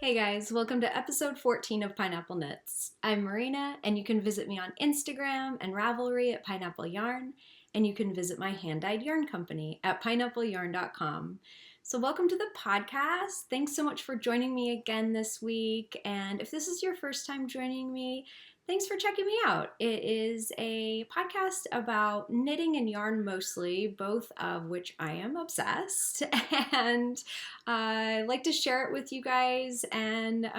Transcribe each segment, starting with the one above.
Hey guys, welcome to episode 14 of Pineapple Knits. I'm Marina, and you can visit me on Instagram and Ravelry at Pineapple Yarn, and you can visit my hand-dyed yarn company at pineappleyarn.com. So welcome to the podcast. Thanks so much for joining me again this week, and if this is your first time joining me, thanks for checking me out. It is a podcast about knitting and yarn mostly, both of which I am obsessed, and I like to share it with you guys and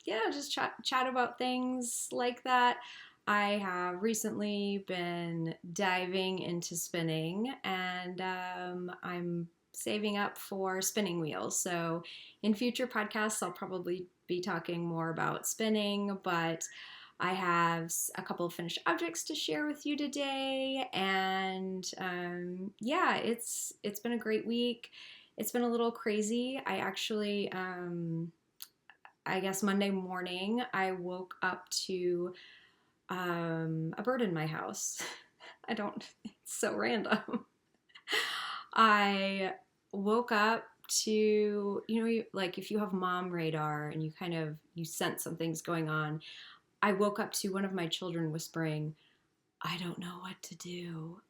just chat about things like that. I have recently been diving into spinning, and I'm saving up for spinning wheels. So in future podcasts, I'll probably be talking more about spinning, but I have a couple of finished objects to share with you today, and it's been a great week. It's been a little crazy. I actually, I guess Monday morning, I woke up to a bird in my house. It's so random. I woke up to, like if you have mom radar and you sense something's going on, I woke up to one of my children whispering, "I don't know what to do."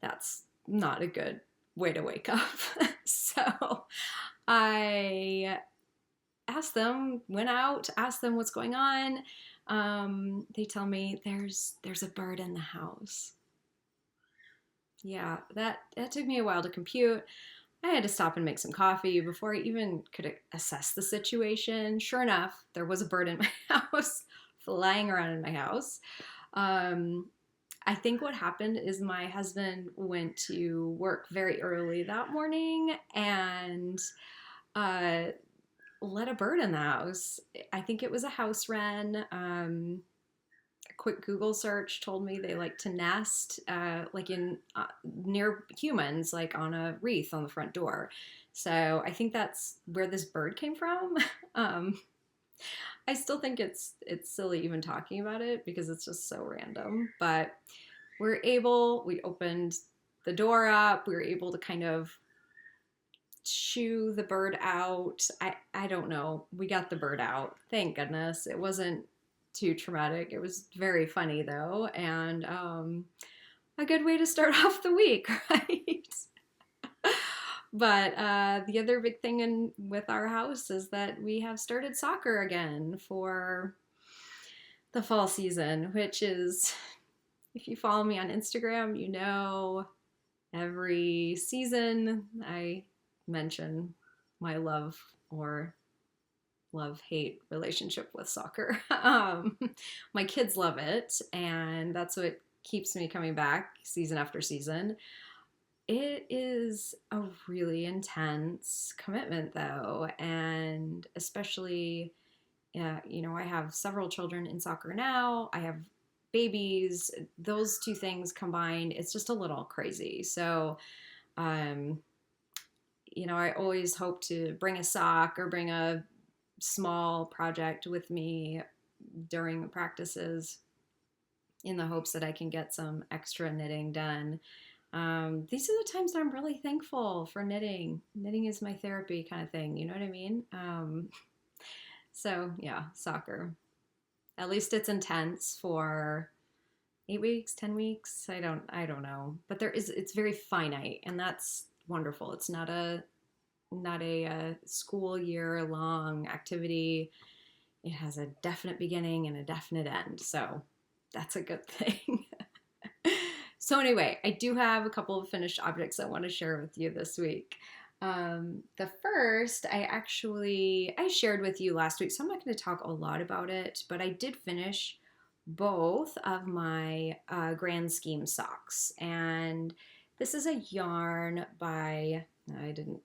That's not a good way to wake up. So I went out, asked them what's going on. They tell me there's a bird in the house. Yeah, that took me a while to compute. I had to stop and make some coffee before I even could assess the situation. Sure enough, there was a bird in my house, flying around in my house. I think what happened is my husband went to work very early that morning and let a bird in the house. I think it was a house wren. A quick Google search told me they like to nest near humans, like on a wreath on the front door. So I think that's where this bird came from. I still think it's silly even talking about it because it's just so random. But we opened the door up. We were able to kind of shoo the bird out. I don't know. We got the bird out. Thank goodness. It wasn't too traumatic. It was very funny though, and a good way to start off the week, right? But the other big thing with our house is that we have started soccer again for the fall season, which is, if you follow me on Instagram, you know every season I mention my love or love-hate relationship with soccer. My kids love it, and that's what keeps me coming back season after season. It is a really intense commitment, though, and especially, I have several children in soccer now. I have babies. Those two things combined, it's just a little crazy. So, I always hope to bring a sock or bring a small project with me during the practices in the hopes that I can get some extra knitting done. These are the times that I'm really thankful for knitting. Knitting is my therapy kind of thing, you know what I mean? So yeah, soccer. At least it's intense for 8 weeks, 10 weeks. I don't know, but it's very finite, and that's wonderful. It's not a school year long activity. It has a definite beginning and a definite end, so that's a good thing. So anyway, I do have a couple of finished objects I want to share with you this week. The first I shared with you last week, so I'm not going to talk a lot about it, but I did finish both of my Grand Scheme socks, and this is a yarn by, I didn't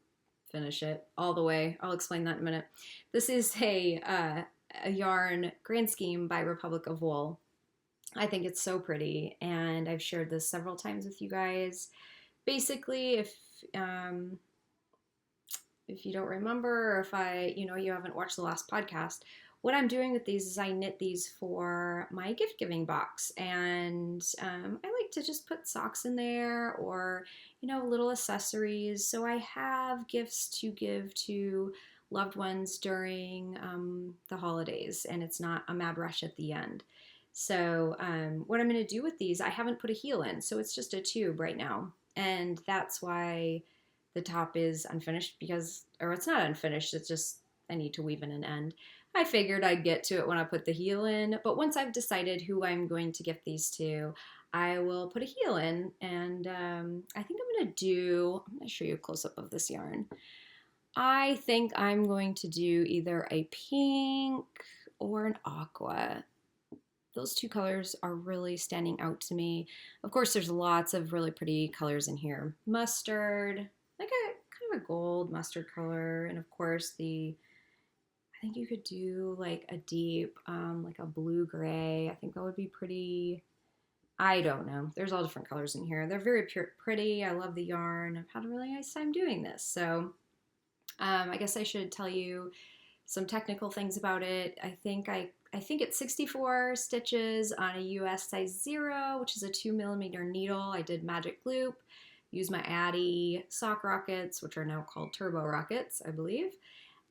finish it all the way. I'll explain that in a minute. This is a yarn Grand Scheme by Republic of Wool. I think it's so pretty, and I've shared this several times with you guys. Basically, if you don't remember, or if you haven't watched the last podcast, what I'm doing with these is I knit these for my gift giving box, and I like to just put socks in there or little accessories. So I have gifts to give to loved ones during the holidays, and it's not a mad rush at the end. So what I'm going to do with these, I haven't put a heel in, so it's just a tube right now. And that's why the top is unfinished because, or it's not unfinished, it's just I need to weave in an end. I figured I'd get to it when I put the heel in, but once I've decided who I'm going to gift these to, I will put a heel in, and I think I'm going to show you a close-up of this yarn. I think I'm going to do either a pink or an aqua. Those two colors are really standing out to me. Of course, there's lots of really pretty colors in here. Mustard, like a kind of a gold mustard color, and of course I think you could do like a deep, like a blue-gray. I think that would be pretty. I don't know. There's all different colors in here. They're very pretty. I love the yarn. I've had a really nice time doing this. So I guess I should tell you some technical things about it. I think it's 64 stitches on a US size 0, which is a 2mm needle. I did magic loop, used my Addy sock rockets, which are now called turbo rockets, I believe.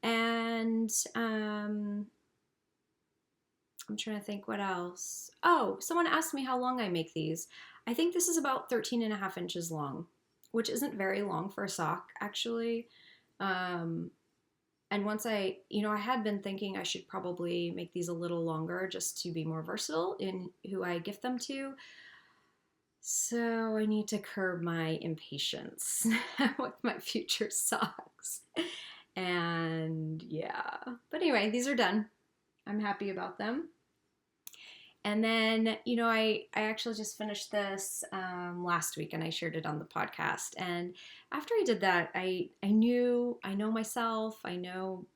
And I'm trying to think what else. Oh, someone asked me how long I make these. I think this is about 13.5 inches long, which isn't very long for a sock, actually. And once I had been thinking I should probably make these a little longer just to be more versatile in who I gift them to. So I need to curb my impatience with my future socks. And yeah, but anyway, these are done. I'm happy about them. And then, I actually just finished this last week, and I shared it on the podcast. And after I did that, I know myself. I know,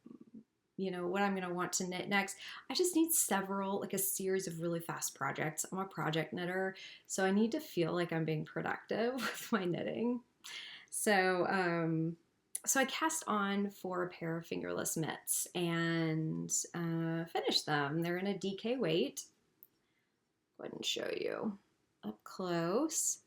what I'm going to want to knit next. I just need a series of really fast projects. I'm a project knitter, so I need to feel like I'm being productive with my knitting. So I cast on for a pair of fingerless mitts and finished them. They're in a DK weight. Go ahead and show you up close.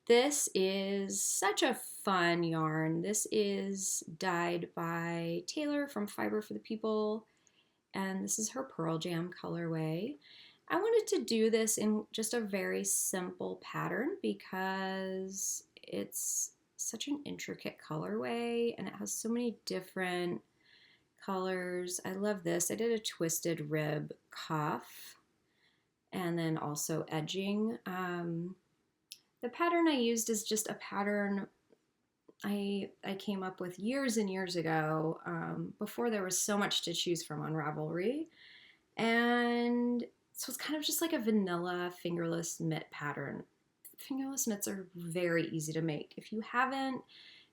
This is such a fun yarn. This is dyed by Taylor from Fiber for the People, and this is her Pearl Jam colorway. I wanted to do this in just a very simple pattern because it's such an intricate colorway and it has so many different colors. I love this. I did a twisted rib cuff and then also edging. The pattern I used is just a pattern I came up with years and years ago, before there was so much to choose from on Ravelry. And so it's kind of just like a vanilla fingerless mitt pattern. Fingerless mitts are very easy to make. If you haven't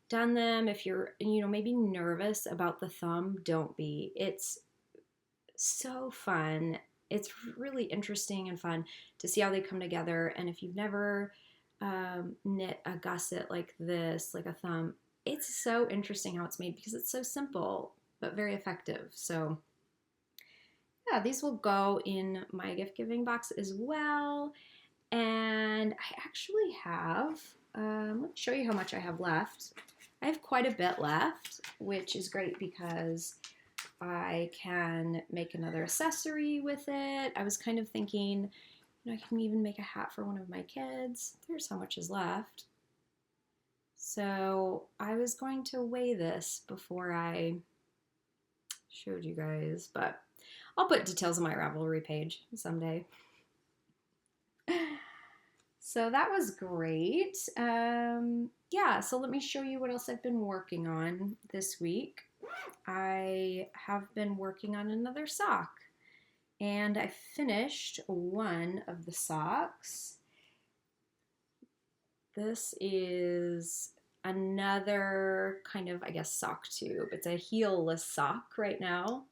done them, if you're, maybe nervous about the thumb, don't be. It's so fun. It's really interesting and fun to see how they come together. And if you've never knit a gusset like this, like a thumb, it's so interesting how it's made because it's so simple but very effective. So yeah, these will go in my gift giving box as well. And I actually have, let me show you how much I have left. I have quite a bit left, which is great because I can make another accessory with it. I was kind of thinking, I can even make a hat for one of my kids. There's how much is left. So I was going to weigh this before I showed you guys, but I'll put details on my Ravelry page someday. So that was great. Yeah, so let me show you what else I've been working on this week. I have been working on another sock. And I finished one of the socks. This is another kind of, I guess, sock tube. It's a heelless sock right now.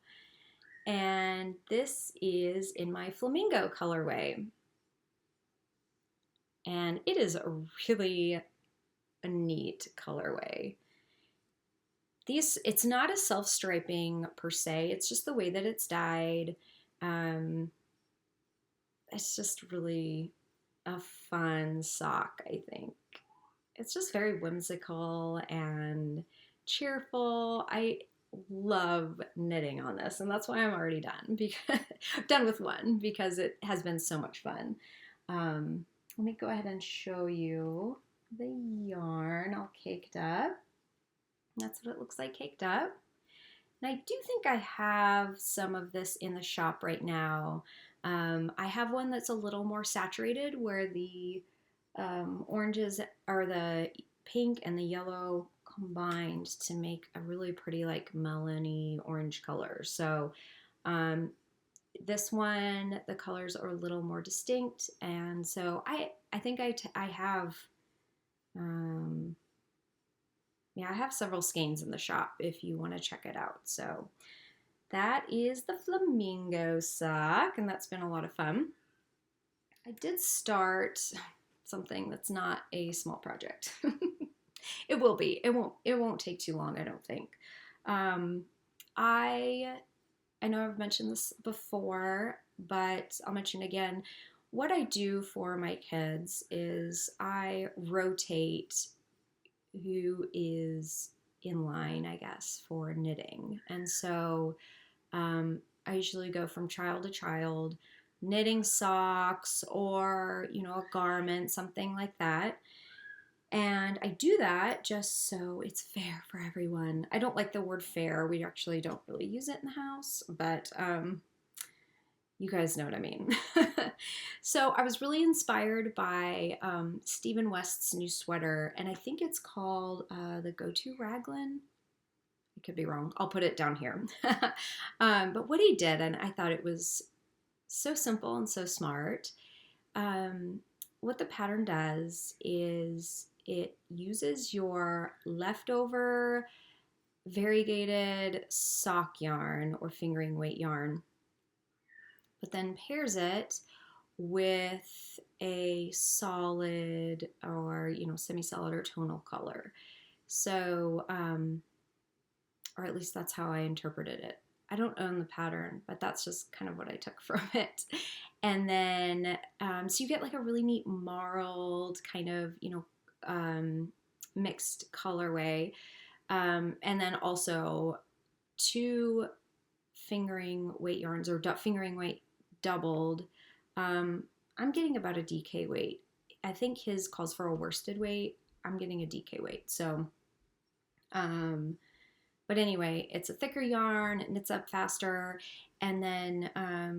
And this is in my Flamingo colorway. And it is really a neat colorway. It's not a self-striping per se. It's just the way that it's dyed. It's just really a fun sock, I think. It's just very whimsical and cheerful. I love knitting on this, and that's why I'm already done, because I'm done with one because it has been so much fun. Let me go ahead and show you the yarn all caked up. That's what it looks like caked up. And I do think I have some of this in the shop right now. I have one that's a little more saturated where the oranges are the pink and the yellow combined to make a really pretty like melony orange color. So this one, the colors are a little more distinct, and so I think I have yeah, I have several skeins in the shop if you want to check it out. So that is the Flamingo sock, and that's been a lot of fun. I did start something that's not a small project. It will be. It won't take too long, I don't think. I know I've mentioned this before, but I'll mention again. What I do for my kids is I rotate who is in line, I guess, for knitting. And so I usually go from child to child, knitting socks or, you know, a garment, something like that. And I do that just so it's fair for everyone. I don't like the word fair. We actually don't really use it in the house, but you guys know what I mean. So I was really inspired by Stephen West's new sweater, and I think it's called the Go-To Raglan. I could be wrong. I'll put it down here. But what he did, and I thought it was so simple and so smart. What the pattern does is it uses your leftover variegated sock yarn or fingering weight yarn, but then pairs it with a solid or, you know, semi-solid or tonal color. So, or at least that's how I interpreted it. I don't own the pattern, but that's just kind of what I took from it. And then, so you get like a really neat marled kind of, you know, mixed colorway. And then also 2 fingering weight yarns or fingering weight doubled. I'm getting about a DK weight. I think his calls for a worsted weight. I'm getting a DK weight. So, but anyway, it's a thicker yarn, it knits up faster. And then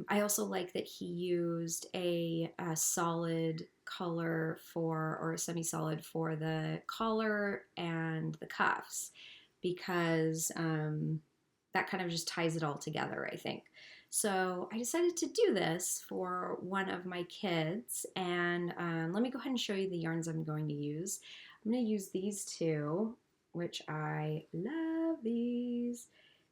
I also like that he used a solid color for, or a semi-solid for the collar and the cuffs, because that kind of just ties it all together, I think. So I decided to do this for one of my kids, and let me go ahead and show you the yarns I'm going to use. I'm going to use these 2, which I love these.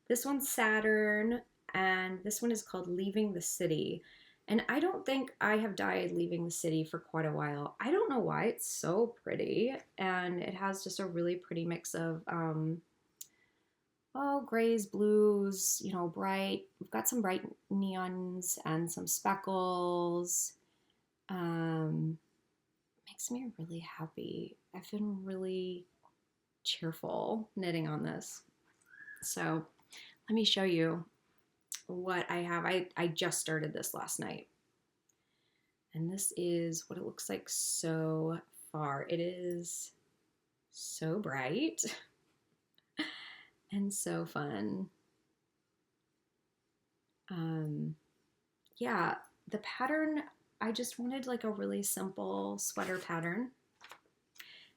This one's Saturn, and this one is called Leaving the City. And I don't think I have dyed Leaving the City for quite a while. I don't know why, it's so pretty, and it has just a really pretty mix of grays, blues, you know, bright. We've got some bright neons and some speckles. Makes me really happy. I've been really cheerful knitting on this. So let me show you what I have. I just started this last night. And this is what it looks like so far. It is so bright and so fun. Yeah, the pattern, I just wanted like a really simple sweater pattern.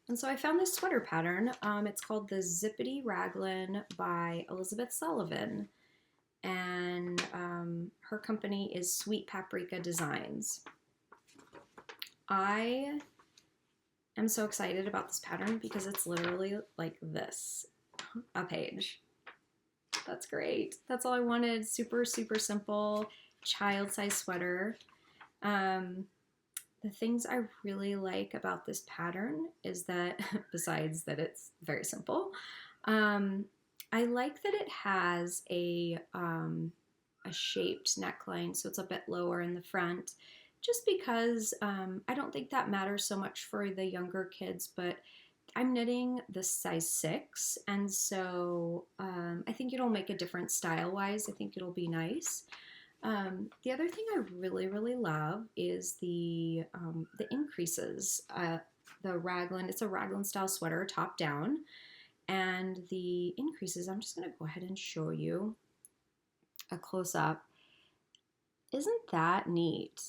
And so I found this sweater pattern. It's called the Zippity Raglan by Elizabeth Sullivan. And her company is Sweet Paprika Designs. I am so excited about this pattern because it's literally like this, a page. That's great. That's all I wanted. Super, super simple, child-size sweater. The things I really like about this pattern is that, besides that it's very simple, I like that it has a shaped neckline, so it's a bit lower in the front, just because I don't think that matters so much for the younger kids, but I'm knitting the size 6, and so I think it'll make a difference style-wise. I think it'll be nice. The other thing I really, really love is the increases. The Raglan, it's a Raglan style sweater, top down, and the increases, I'm just going to go ahead and show you a close-up. Isn't that neat?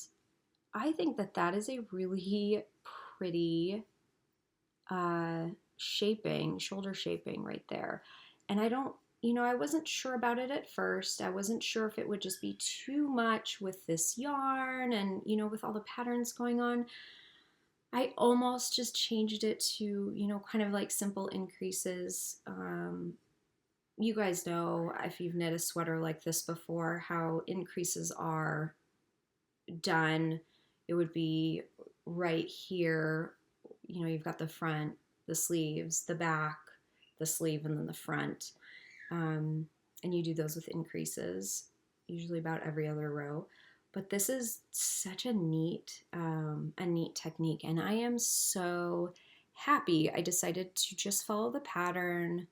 I think that that is a really pretty shaping, shoulder shaping right there. And I don't, I wasn't sure about it at first. I wasn't sure if it would just be too much with this yarn and, with all the patterns going on. I almost just changed it to, kind of like simple increases. You guys know, if you've knit a sweater like this before, how increases are done. It would be right here. You've got the front, the sleeves, the back, the sleeve, and then the front. And you do those with increases, usually about every other row. But this is such a neat technique, and I am so happy I decided to just follow the pattern,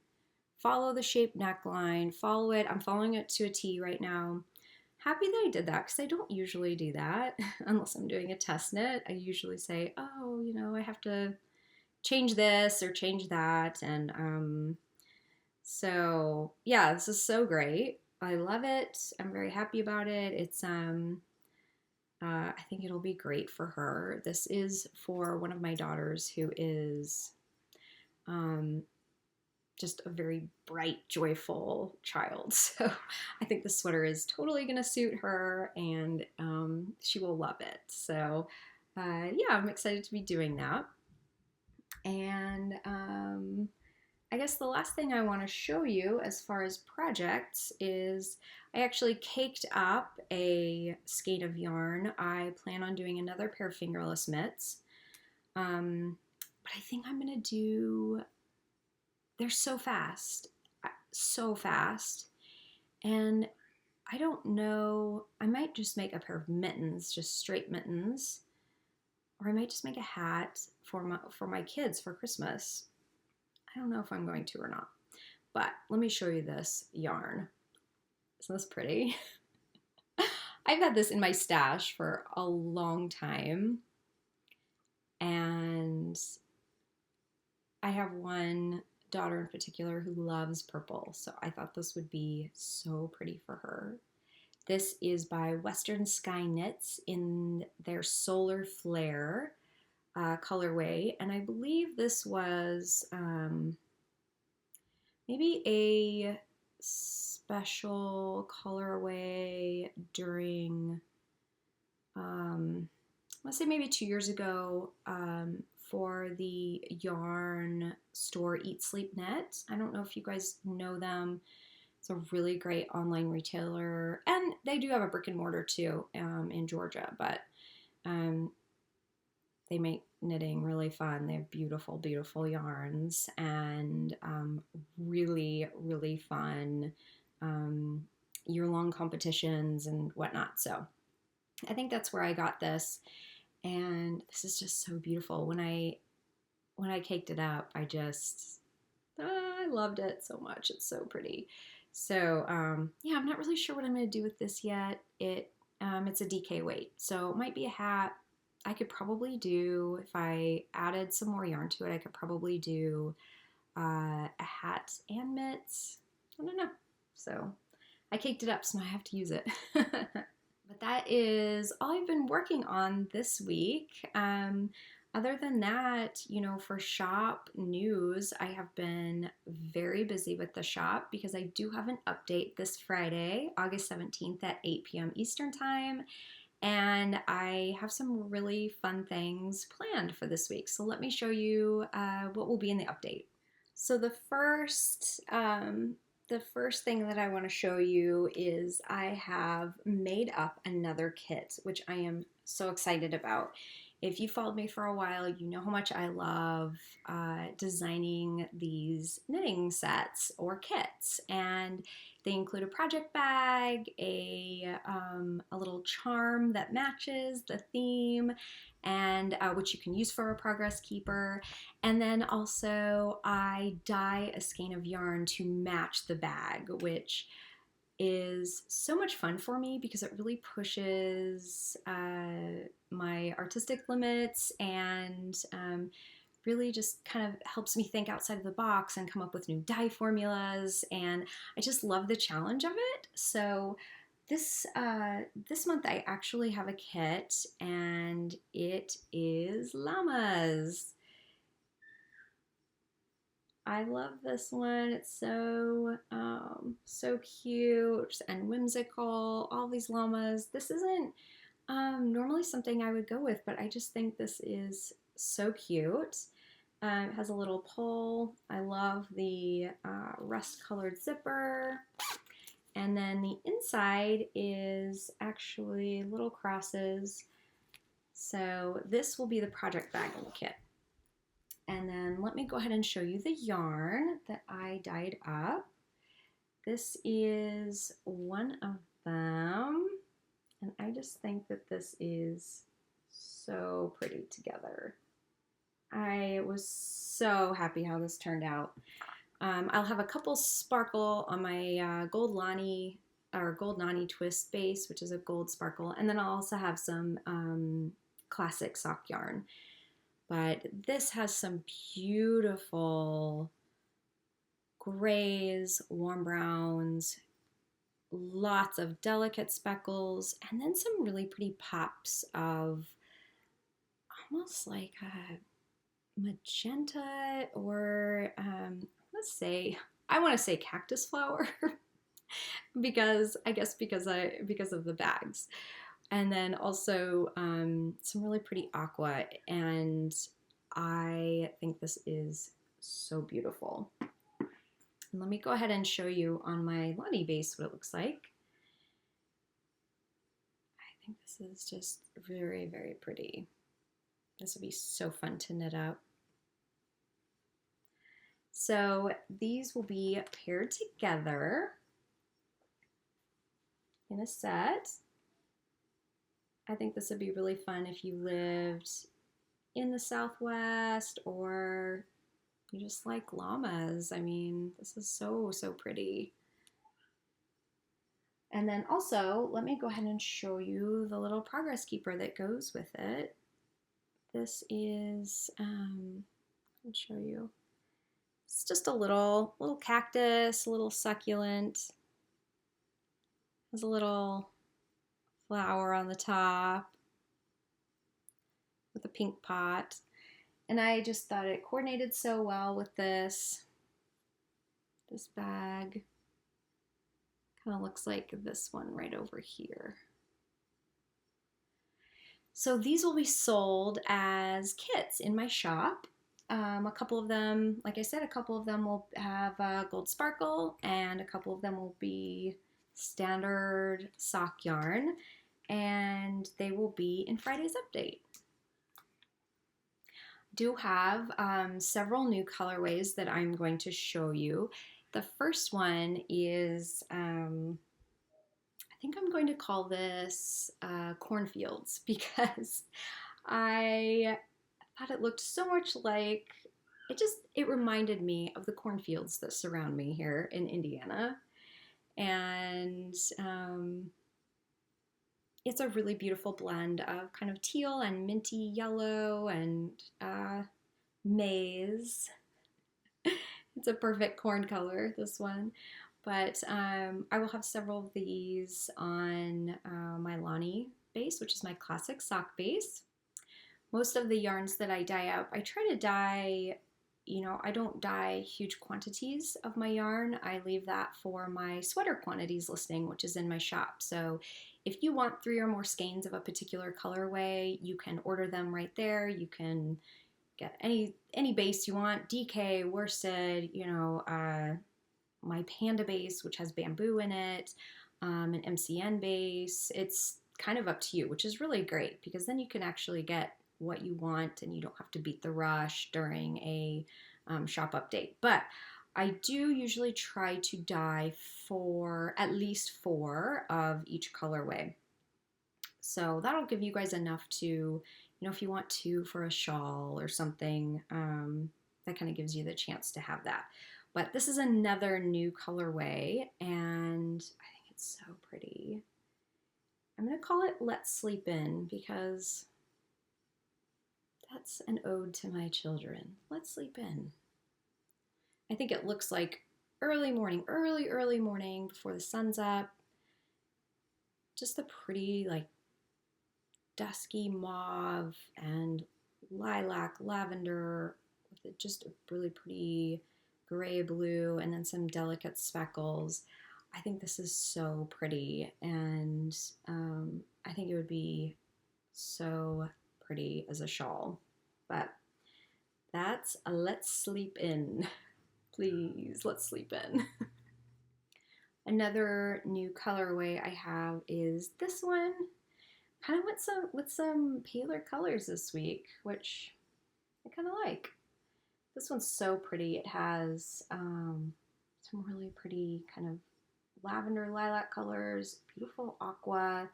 follow the shaped neckline, follow it. I'm following it to a T right now. Happy that I did that, because I don't usually do that unless I'm doing a test knit. I usually say, oh, I have to change this or change that. And so yeah, this is so great. I love it. I'm very happy about it. It's I think it'll be great for her. This is for one of my daughters who is just a very bright, joyful child. So I think the sweater is totally going to suit her, and she will love it. So yeah, I'm excited to be doing that. And I guess the last thing I want to show you as far as projects is I actually caked up a skein of yarn. I plan on doing another pair of fingerless mitts. But I think I'm going to do, they're so fast. And I don't know, I might just make a pair of mittens, just straight mittens. Or I might just make a hat for my kids for Christmas. I don't know if I'm going to or not. But let me show you this yarn. Isn't this pretty? I've had this in my stash for a long time. And I have one daughter in particular who loves purple. So I thought this would be so pretty for her. This is by Western Sky Knits in their Solar Flare colorway, and I believe this was maybe a special colorway during, let's say maybe 2 years ago, for the yarn store Eat Sleep Knit. I don't know if you guys know them. It's a really great online retailer, and they do have a brick and mortar too in Georgia, but they make knitting really fun. They have beautiful, beautiful yarns, and really, really fun year-long competitions and whatnot. So I think that's where I got this, and this is just so beautiful. When I caked it up, I loved it so much. It's so pretty. So yeah, I'm not really sure what I'm going to do with this yet. It's a DK weight, so it might be a hat. I could probably do, if I added some more yarn to it, I could probably do a hat and mitts. I don't know. So I caked it up, so now I have to use it. But that is all I've been working on this week. Other than that, for shop news, I have been very busy with the shop because I do have an update this Friday, August 17th at 8 p.m. Eastern Time. And I have some really fun things planned for this week. So let me show you what will be in the update. So the first thing that I want to show you is I have made up another kit, which I am so excited about. If you followed me for a while, you know how much I love designing these knitting sets or kits. And They include a project bag, a little charm that matches the theme, and which you can use for a progress keeper. And then also I dye a skein of yarn to match the bag, which is so much fun for me because it really pushes my artistic limits and really just kind of helps me think outside of the box and come up with new dye formulas, and I just love the challenge of it. So this month I actually have a kit, and it is llamas. I love this one. It's so so cute and whimsical. All these llamas. This isn't normally something I would go with, but I just think this is so cute. It has a little pull. I love the rust-colored zipper. And then the inside is actually little crosses. So this will be the project bag in the kit. And then let me go ahead and show you the yarn that I dyed up. This is one of them. And I just think that this is so pretty together. I was so happy how this turned out. I'll have a couple sparkle on my gold Lani or gold Nani twist base, which is a gold sparkle, and then I'll also have some classic sock yarn. But this has some beautiful grays, warm browns, lots of delicate speckles, and then some really pretty pops of almost like a magenta, or I want to say cactus flower because I guess because of the bags. And then also some really pretty aqua, and I think this is so beautiful. And let me go ahead and show you on my Lani base what it looks like. I think this is just very, very pretty. This will be so fun to knit up. So these will be paired together in a set. I think this would be really fun if you lived in the Southwest or you just like llamas. I mean, this is so, so pretty. And then also, let me go ahead and show you the little progress keeper that goes with it. This is, I'll show you. It's just a little cactus, a little succulent. There's a little flower on the top with a pink pot. And I just thought it coordinated so well with this bag. Kind of looks like this one right over here. So these will be sold as kits in my shop. A couple of them, like I said, a couple of them will have gold sparkle, and a couple of them will be standard sock yarn, and they will be in Friday's update. Do have several new colorways that I'm going to show you. The first one is, I think I'm going to call this Cornfields, because I thought it looked so much like, it reminded me of the cornfields that surround me here in Indiana. And it's a really beautiful blend of kind of teal and minty yellow and maize. It's a perfect corn color, this one. But I will have several of these on my Lani base, which is my classic sock base. Most of the yarns that I dye up, I try to dye, I don't dye huge quantities of my yarn. I leave that for my sweater quantities listing, which is in my shop. So if you want 3 or more skeins of a particular colorway, you can order them right there. You can get any base you want, DK, worsted, my panda base, which has bamboo in it, an MCN base. It's kind of up to you, which is really great because then you can actually get what you want and you don't have to beat the rush during a shop update. But I do usually try to dye for at least 4 of each colorway. So that'll give you guys enough to, you know, if you want 2 for a shawl or something, that kind of gives you the chance to have that. But this is another new colorway, and I think it's so pretty. I'm going to call it Let's Sleep In because that's an ode to my children. Let's sleep in. I think it looks like early morning, early morning before the sun's up. Just a pretty, like, dusky mauve and lilac, lavender, with just a really pretty gray blue and then some delicate speckles. I think this is so pretty, and I think it would be so pretty as a shawl. But that's a Let's Sleep In. Please, let's sleep in. Another new colorway I have is this one. Kind of went with some paler colors this week, which I kind of like. This one's so pretty. It has some really pretty kind of lavender lilac colors, beautiful aqua,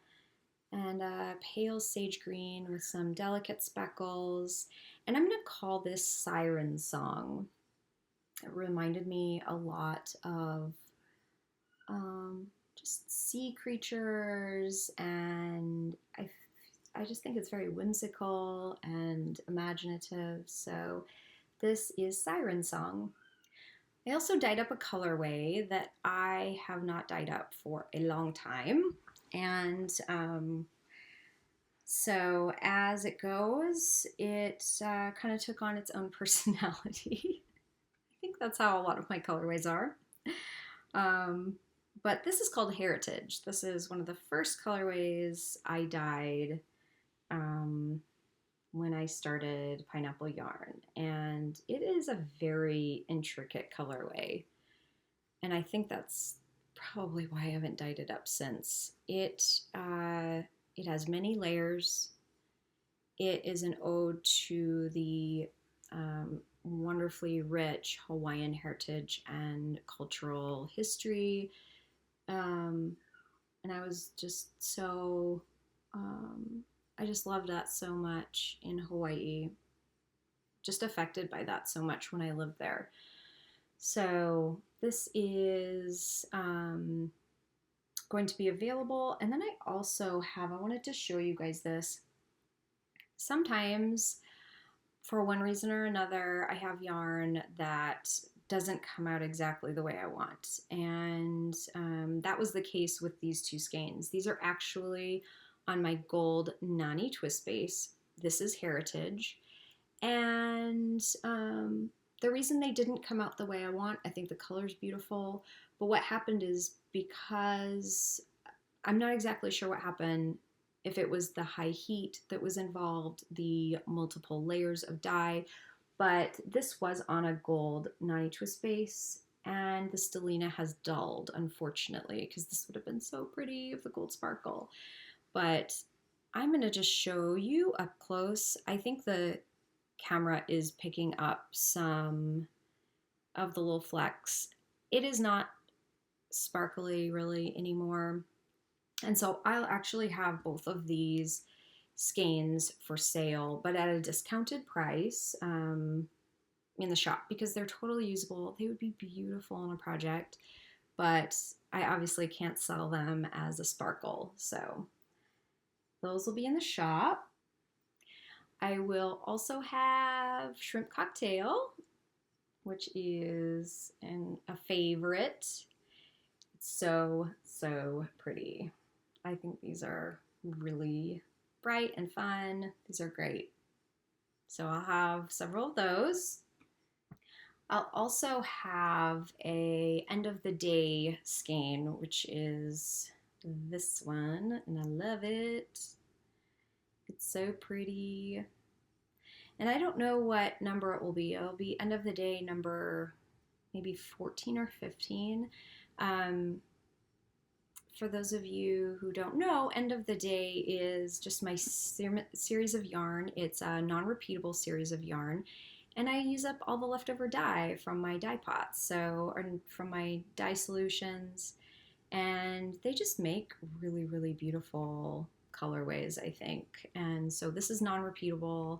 and a pale sage green with some delicate speckles. And I'm going to call this Siren Song. It reminded me a lot of just sea creatures, and I just think it's very whimsical and imaginative. So this is Siren Song. I also dyed up a colorway that I have not dyed up for a long time, and so as it goes, it kind of took on its own personality. I think that's how a lot of my colorways are. But this is called Heritage. This is one of the first colorways I dyed when I started Pineapple Yarn. And it is a very intricate colorway. And I think that's probably why I haven't dyed it up since. It has many layers. It is an ode to the wonderfully rich Hawaiian heritage and cultural history, and I was just so I just loved that so much in Hawaii, just affected by that so much when I lived there. So this is going to be available, and then I also have, I wanted to show you guys this. Sometimes for one reason or another, I have yarn that doesn't come out exactly the way I want. And that was the case with these 2 skeins. These are actually on my gold Nani twist base. This is Heritage. And the reason they didn't come out the way I want, I think the color's beautiful, but what happened is, because I'm not exactly sure what happened, if it was the high heat that was involved, the multiple layers of dye, but this was on a gold Nani twist base, and the stellina has dulled, unfortunately, because this would have been so pretty if the gold sparkle. But I'm going to just show you up close. I think the camera is picking up some of the little flecks. It is not sparkly really anymore. And so I'll actually have both of these skeins for sale, but at a discounted price in the shop, because they're totally usable. They would be beautiful on a project, but I obviously can't sell them as a sparkle. So those will be in the shop. I will also have Shrimp Cocktail, which is a favorite. It's so, so pretty. I think these are really bright and fun. These are great. So I'll have several of those. I'll also have a end of the day skein, which is this one, and I love it. It's so pretty. And I don't know what number it will be. It'll be end of the day number maybe 14 or 15. For those of you who don't know, end of the day is just my series of yarn. It's a non-repeatable series of yarn, and I use up all the leftover dye from my dye pots, so, or from my dye solutions, and they just make really, really beautiful colorways, I think. And so this is non-repeatable.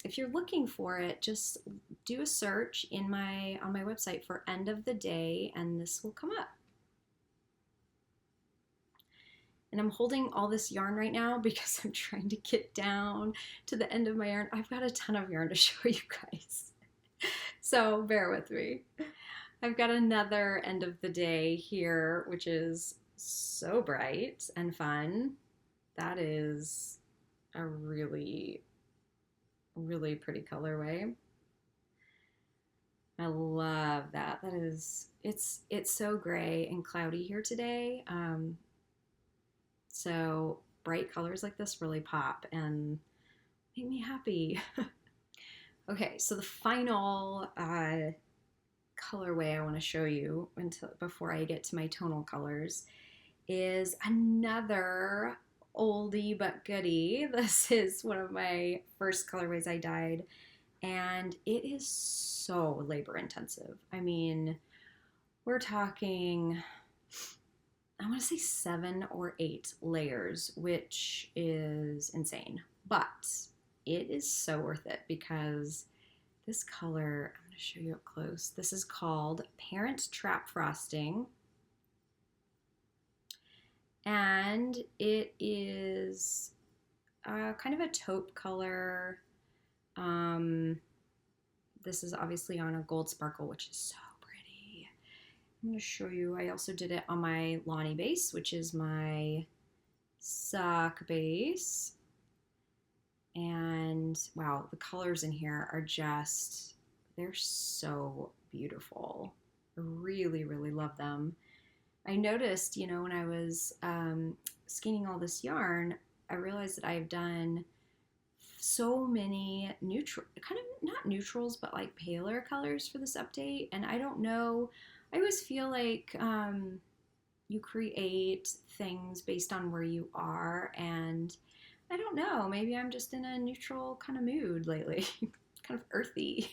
If you're looking for it, just do a search on my website for end of the day, and this will come up. And I'm holding all this yarn right now because I'm trying to get down to the end of my yarn. I've got a ton of yarn to show you guys, so bear with me. I've got another end of the day here, which is so bright and fun. That is a really, really pretty colorway. I love that. That is, it's so gray and cloudy here today. So bright colors like this really pop and make me happy. Okay, so the final colorway I want to show you before I get to my tonal colors is another oldie but goodie. This is one of my first colorways I dyed, and it is so labor intensive. I mean, we're talking, I want to say 7 or 8 layers, which is insane, but it is so worth it because this color, I'm going to show you up close. This is called Parent Trap Frosting, and it is kind of a taupe color. This is obviously on a gold sparkle, which is so pretty. I'm going to show you, I also did it on my Lonnie base, which is my sock base. And wow, the colors in here are just, they're so beautiful. I really, really love them. I noticed, you know, when I was skinning all this yarn, I realized that I've done so many neutral, kind of not neutrals, but like paler colors for this update. And I don't know, I always feel like you create things based on where you are, and I don't know, maybe I'm just in a neutral kind of mood lately, kind of earthy,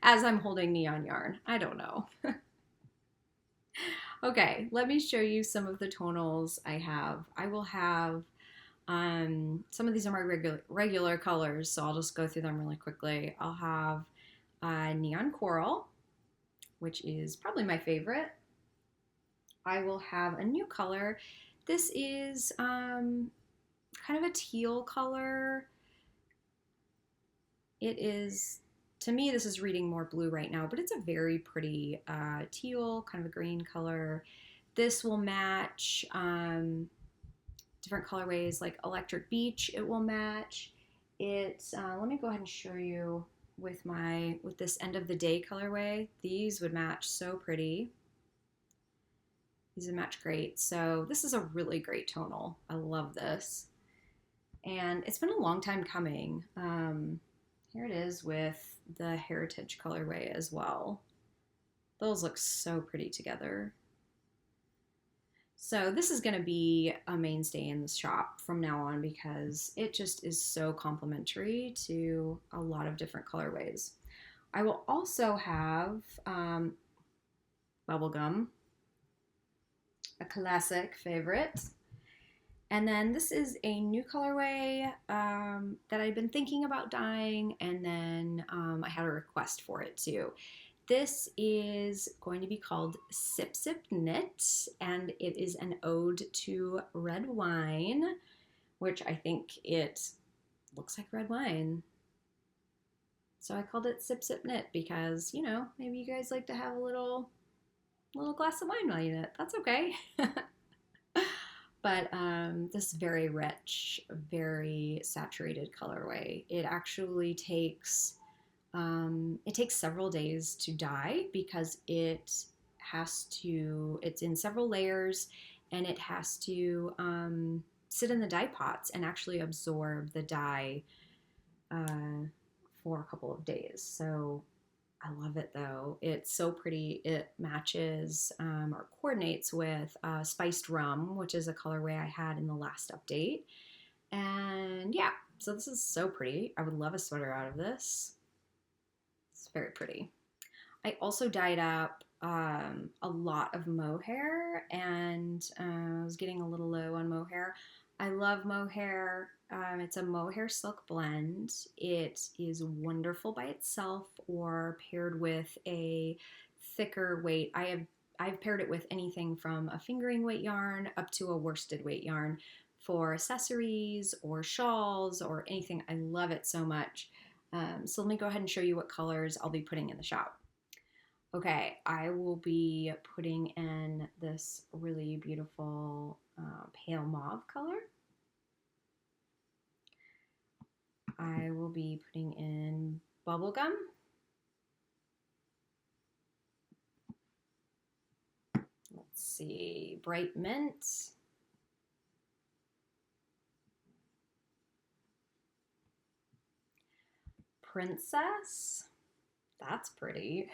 as I'm holding neon yarn. I don't know. Okay, let me show you some of the tonals I have. I will have, some of these are my regular colors, so I'll just go through them really quickly. I'll have Neon Coral, which is probably my favorite. I will have a new color. This is kind of a teal color. It is, to me, this is reading more blue right now, but it's a very pretty teal, kind of a green color. This will match different colorways like Electric Beach. It will match. It's, let me go ahead and show you with this end of the day colorway. These would match so pretty. These would match great. So this is a really great tonal. I love this. And it's been a long time coming. Here it is with the Heritage colorway as well. Those look so pretty together. So this is going to be a mainstay in the shop from now on because it just is so complementary to a lot of different colorways. I will also have Bubblegum, a classic favorite. And then this is a new colorway that I've been thinking about dyeing, and then I had a request for it too. This is going to be called Sip Sip Knit, and it is an ode to red wine, which I think it looks like red wine. So I called it Sip Sip Knit because, you know, maybe you guys like to have a little glass of wine while you knit. That's okay. But this very rich, very saturated colorway. It actually takes several days to dye because it's in several layers, and it has to sit in the dye pots and actually absorb the dye for a couple of days. So I love it though. It's so pretty. It matches or coordinates with Spiced Rum, which is a colorway I had in the last update. And yeah, so this is so pretty. I would love a sweater out of this. It's very pretty. I also dyed up a lot of mohair, and I was getting a little low on mohair. I love mohair. It's a mohair silk blend. It is wonderful by itself or paired with a thicker weight. I've paired it with anything from a fingering weight yarn up to a worsted weight yarn for accessories or shawls or anything. I love it so much. So let me go ahead and show you what colors I'll be putting in the shop. Okay, I will be putting in this really beautiful pale mauve color. I will be putting in Bubblegum. Let's see, Bright Mint. Princess. That's pretty.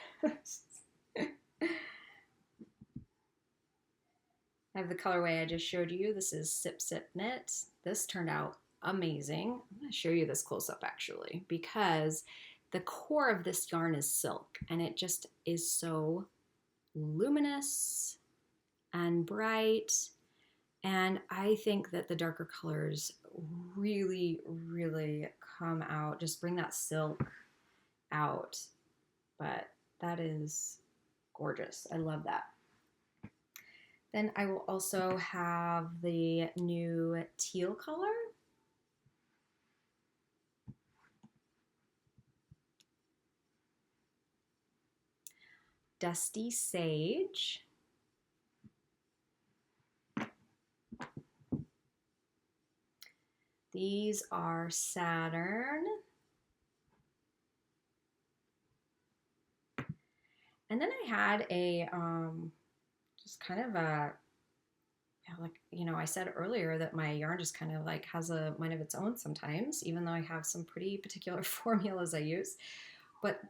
I have the colorway I just showed you. This is Sip Sip Knit. This turned out amazing. I'm going to show you this close up actually, because the core of this yarn is silk and it just is so luminous and bright. And I think that the darker colors really, really come out, just bring that silk out. But that is gorgeous. I love that. Then I will also have the new teal color. Dusty Sage. These are Saturn. And then I had a, just kind of a, like, you know, I said earlier that my yarn just kind of like has a mind of its own sometimes, even though I have some pretty particular formulas I use. But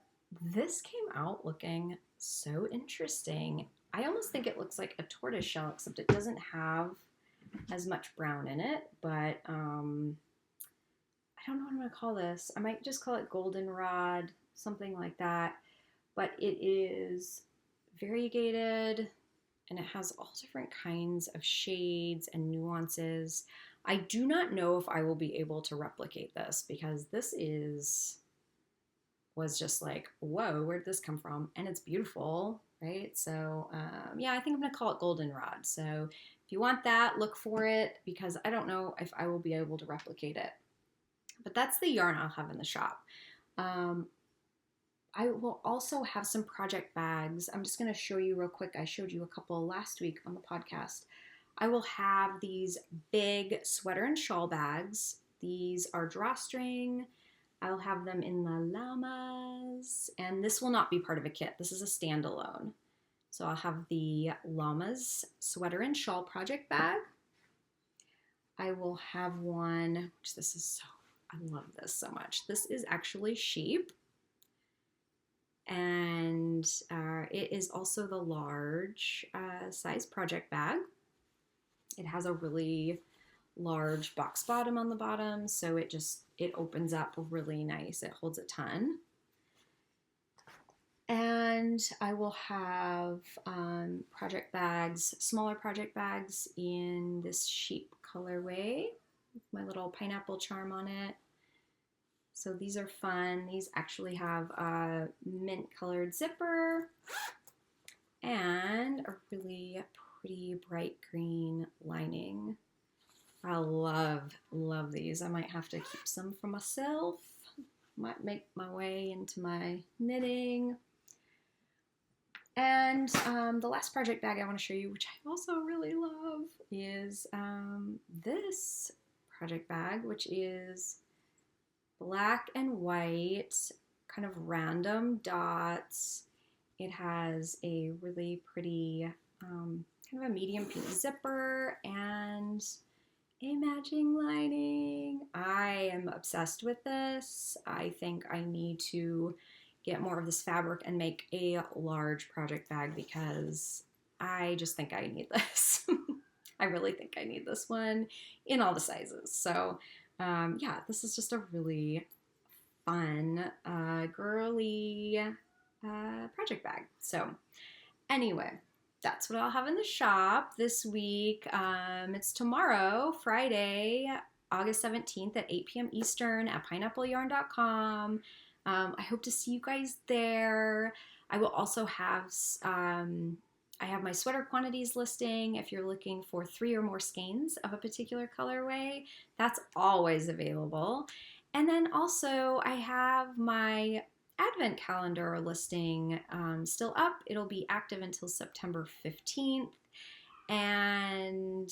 this came out looking so interesting. I almost think it looks like a tortoise shell, except it doesn't have as much brown in it, but I don't know what I'm gonna call this. I might just call it goldenrod, something like that. But it is variegated and it has all different kinds of shades and nuances. I do not know if I will be able to replicate this because this was just like, whoa, where'd this come from? And it's beautiful, right? So yeah, I think I'm gonna call it goldenrod. So if you want that, look for it because I don't know if I will be able to replicate it. But that's the yarn I'll have in the shop. I will also have some project bags. I'm just going to show you real quick. I showed you a couple last week on the podcast. I will have these big sweater and shawl bags. These are drawstring. I'll have them in the llamas. And this will not be part of a kit. This is a standalone. So I'll have the llamas sweater and shawl project bag. I will have one, which this is so, I love this so much. This is actually sheep. And it is also the large size project bag. It has a really large box bottom on the bottom, so it opens up really nice. It holds a ton. And I will have project bags, smaller project bags in this sheep colorway with my little pineapple charm on it. So these are fun. These actually have a mint colored zipper and a really pretty bright green lining. I love these. I might have to keep some for myself. Might make my way into my knitting. And the last project bag I want to show you, which I also really love, is this project bag, which is black and white, kind of random dots. It has a really pretty, kind of a medium pink zipper and a matching lining. I am obsessed with this. I think I need to get more of this fabric and make a large project bag because I just think I need this. I really think I need this one in all the sizes. So yeah, this is just a really fun, girly project bag. So anyway, that's what I'll have in the shop this week. It's tomorrow, Friday, August 17th at 8 p.m. Eastern at pineappleyarn.com. I hope to see you guys there. I will also have, I have my sweater quantities listing. If you're looking for 3 or more skeins of a particular colorway, that's always available. And then also I have my Advent calendar listing still up. It'll be active until September 15th. And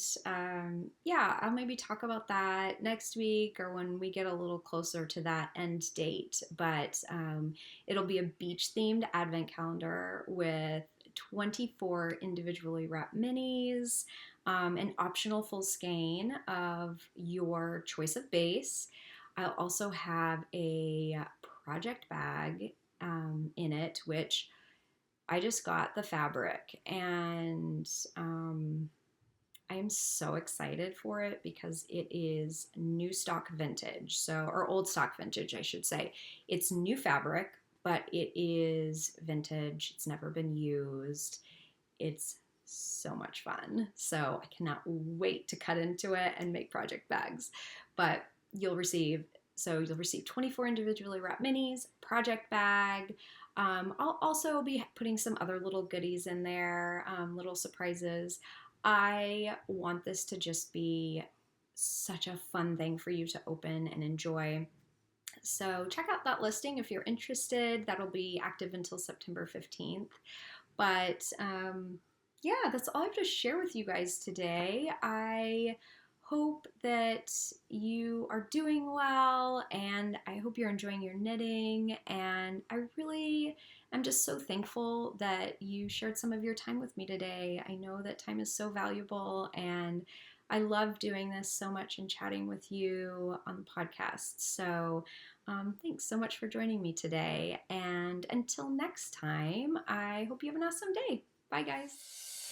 yeah, I'll maybe talk about that next week or when we get a little closer to that end date. But it'll be a beach themed Advent calendar with 24 individually wrapped minis, an optional full skein of your choice of base. I'll also have a project bag in it, which I just got the fabric, and I am so excited for it because it is new stock vintage, or old stock vintage, I should say. It's new fabric, but it is vintage. It's never been used. It's so much fun. So I cannot wait to cut into it and make project bags. But you'll receive 24 individually wrapped minis, project bag. I'll also be putting some other little goodies in there, little surprises. I want this to just be such a fun thing for you to open and enjoy. So check out that listing if you're interested. That'll be active until September 15th. But yeah, that's all I have to share with you guys today. I hope that you are doing well, and I hope you're enjoying your knitting, and I really am just so thankful that you shared some of your time with me today. I know that time is so valuable, and I love doing this so much and chatting with you on the podcast. So thanks so much for joining me today, and until next time, I hope you have an awesome day. Bye, guys.